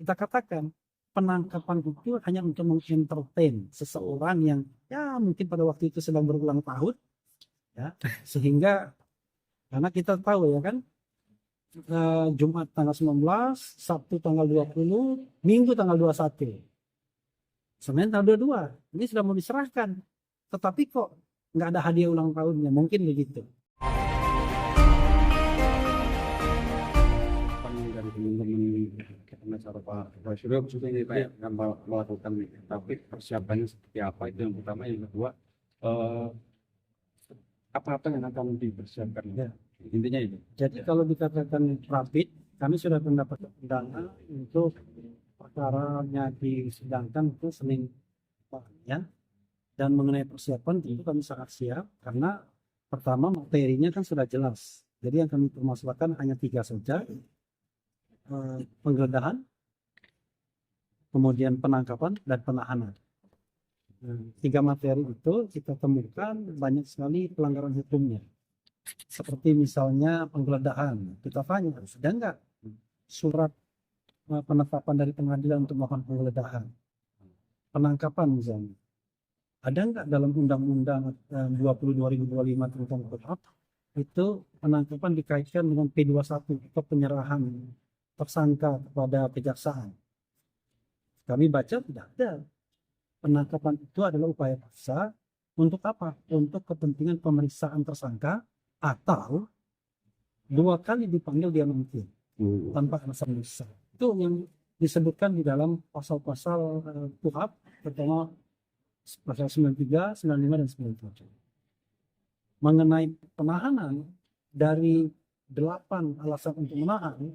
kita katakan penangkapan itu hanya untuk mengentertain seseorang yang ya mungkin pada waktu itu sedang berulang tahun, ya, sehingga karena kita tahu ya kan, Jumat tanggal 19, Sabtu tanggal 20, Minggu tanggal 21, Senin tanggal 22, ini sudah mau diserahkan, tetapi kok nggak ada hadiah ulang tahunnya, mungkin begitu. Dari teman-teman pengacara Pak Suryo juga ini Pak yang melakukan, tapi persiapannya seperti apa, itu yang pertama. Yang kedua, apa yang akan dipersiapkan, Ya. Intinya itu. Jadi kalau dikatakan rapid, kami sudah mendapat undangan untuk perkaranya disidangkan itu Senin ya. Dan mengenai persiapan tentu kami sangat siap, karena pertama materinya kan sudah jelas. Jadi yang kami permasalahkan hanya 3 saja. Penggeledahan, kemudian penangkapan, dan penahanan. 3 materi itu kita temukan banyak sekali pelanggaran hukumnya. Seperti misalnya penggeledahan, kita tanya, sudah enggak surat penetapan dari pengadilan untuk melakukan penggeledahan? Penangkapan misalnya, ada enggak dalam Undang-Undang 20/2025 tentang KUHP itu penangkapan dikaitkan dengan P21 atau penyerahan tersangka kepada kejaksaan? Kami baca tidak ada. Penangkapan itu adalah upaya paksa untuk apa? Untuk kepentingan pemeriksaan tersangka atau 2 kali dipanggil dia mungkin tanpa alasan besar. Itu yang disebutkan di dalam pasal-pasal KUHP, pertama pasal 93, 95, dan 97. Mengenai penahanan, dari 8 alasan untuk menahan,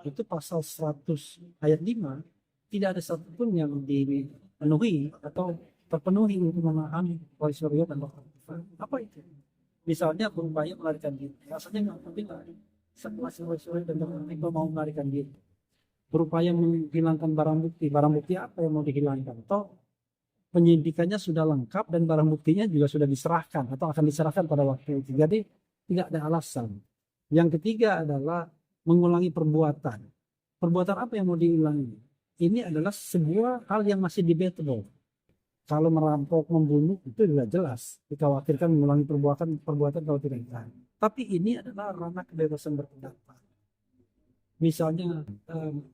itu pasal 100 ayat 5 tidak ada satupun yang dipenuhi atau terpenuhi untuk menahan Roy Suryo dan Dr. Tiffa. Apa itu? Misalnya berupaya melarikan diri, rasanya nggak mungkin lah setelah Roy Suryo dan Dr. Tiffa mau melarikan diri. Berupaya menghilangkan barang bukti apa yang mau dihilangkan? Atau penyidikannya sudah lengkap dan barang buktinya juga sudah diserahkan atau akan diserahkan pada waktu itu. Jadi tidak ada alasan. Yang ketiga adalah mengulangi perbuatan. Perbuatan apa yang mau diulangi? Ini adalah sebuah hal yang masih debatable. Kalau merampok, membunuh, itu sudah jelas dikhawatirkan mengulangi perbuatan kalau tidak ditahan. Tapi ini adalah ranah kebebasan berpendapat. Misalnya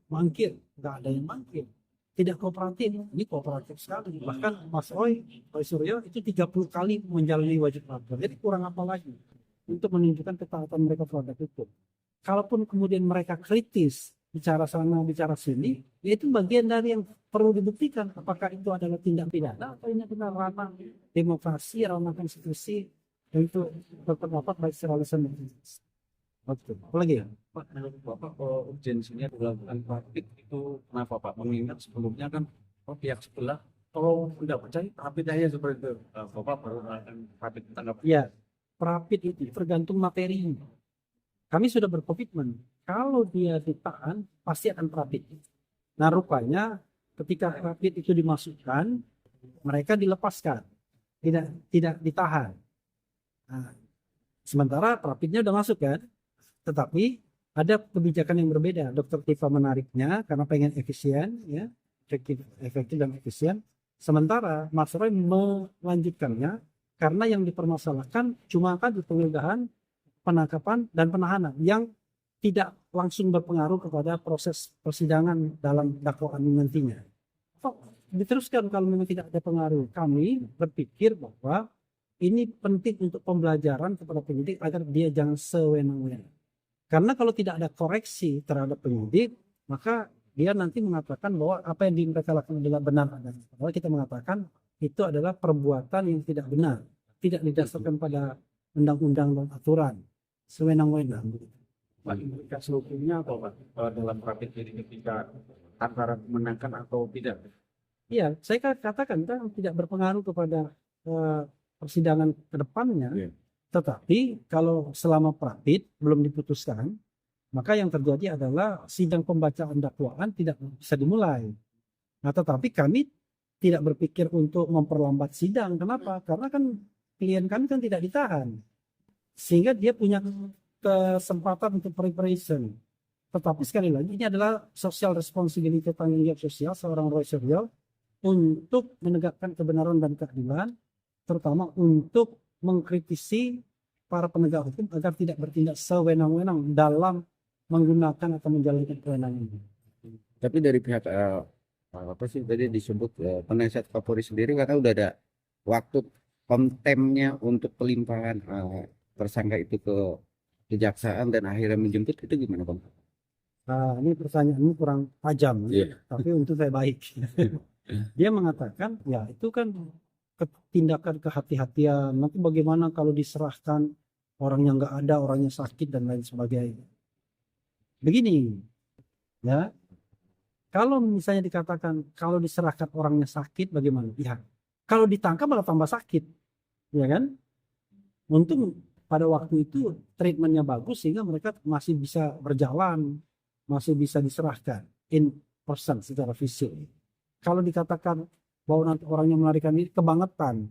mangkir, nggak ada yang mangkir. Tidak kooperatif, ini kooperatif sekali. Bahkan Mas Roy Suryo itu 30 kali menjalani wajib lapor. Jadi kurang apa lagi untuk menunjukkan ketaatan mereka terhadap hukum. Kalaupun kemudian mereka kritis, bicara sana, bicara sini, ya itu bagian dari yang perlu dibuktikan. Apakah itu adalah tindak pidana atau ini adalah ranah demokrasi, ranah konstitusi, dan itu berpendapat baik secara lisan dan tulis. Oke, apa lagi ya? Pak, menurut Bapak, urgensinya dilakukan rapid itu kenapa Pak? Mengingat sebelumnya kan pihak sebelah kalau tidak percaya rapid aja seperti itu. Bapak baru akan rapid tanggapan. Ya, rapid itu tergantung materi. Kami sudah berkomitmen, kalau dia ditahan, pasti akan rapid. Nah, rupanya ketika rapid itu dimasukkan, mereka dilepaskan, tidak ditahan. Nah, sementara rapidnya udah masuk kan, tetapi ada kebijakan yang berbeda. Dr. Tiffa menariknya karena pengen efisien, ya, efektif dan efisien. Sementara Mas Roy melanjutkannya karena yang dipermasalahkan cuma kan di penggeledahan, penangkapan, dan penahanan yang tidak langsung berpengaruh kepada proses persidangan dalam dakwaan nantinya. Diteruskan kalau memang tidak ada pengaruh. Kami berpikir bahwa ini penting untuk pembelajaran kepada penyidik agar dia jangan sewenang-wenang. Karena kalau tidak ada koreksi terhadap penyidik, maka dia nanti mengatakan bahwa apa yang mereka lakukan adalah benar adanya. Padahal kita mengatakan itu adalah perbuatan yang tidak benar, tidak didasarkan pada undang-undang dan aturan, sewenang-wenang. Pak, implikasi hukumnya apa Pak dalam rapid ini ketika antara menangkan atau tidak? Iya, saya katakan itu tidak berpengaruh kepada persidangan ke depannya. Yeah. Tetapi kalau selama rapid belum diputuskan, maka yang terjadi adalah sidang pembacaan dakwaan tidak bisa dimulai. Nah, tetapi kami tidak berpikir untuk memperlambat sidang. Kenapa? Karena kan klien kami kan tidak ditahan. Sehingga dia punya kesempatan untuk preparation. Tetapi sekali lagi ini adalah social responsibility, tanggung jawab sosial seorang Roy Suryo untuk menegakkan kebenaran dan keadilan, terutama untuk mengkritisi para penegak hukum agar tidak bertindak sewenang-wenang dalam menggunakan atau menjalankan kewenangan. Tapi dari pihak apa sih tadi disebut penasihat Kapolri sendiri karena udah ada waktu kontemnya untuk pelimpahan tersangka itu ke kejaksaan dan akhirnya menjemput, itu gimana Bang? Nah, ini pertanyaannya kurang tajam, Iya. tapi untuk saya baik. Dia mengatakan, ya itu kan tindakan kehati-hatian. Nanti bagaimana kalau diserahkan orangnya nggak ada, orangnya sakit dan lain sebagainya. Begini, ya, kalau misalnya dikatakan kalau diserahkan orangnya sakit, bagaimana? Ya, kalau ditangkap malah tambah sakit, ya kan? Untung pada waktu itu treatmentnya bagus sehingga mereka masih bisa berjalan, masih bisa diserahkan in person secara fisik. Kalau dikatakan bahwa nanti orangnya melarikan diri, kebangetan.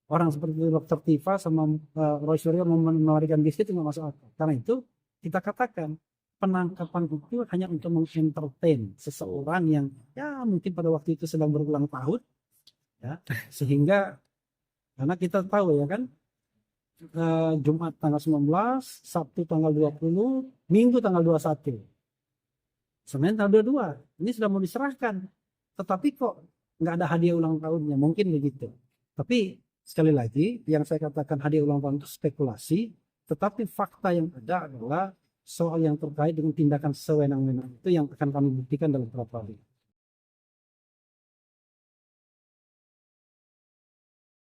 Orang seperti Dr. Tifa sama Roy Suryo melarikan diri itu nggak masuk akal. Karena itu kita katakan penangkapan itu hanya untuk mengentertain seseorang yang ya mungkin pada waktu itu sedang berulang tahun, ya, sehingga karena kita tahu ya kan, Jumat tanggal 19, Sabtu tanggal 20, Minggu tanggal 21, Senin tanggal 22, ini sudah mau diserahkan, tetapi kok nggak ada hadiah ulang tahunnya, mungkin begitu. Tapi sekali lagi yang saya katakan hadiah ulang tahun itu spekulasi, tetapi fakta yang ada adalah soal yang terkait dengan tindakan sewenang-wenang itu yang akan kami buktikan dalam beberapa hari.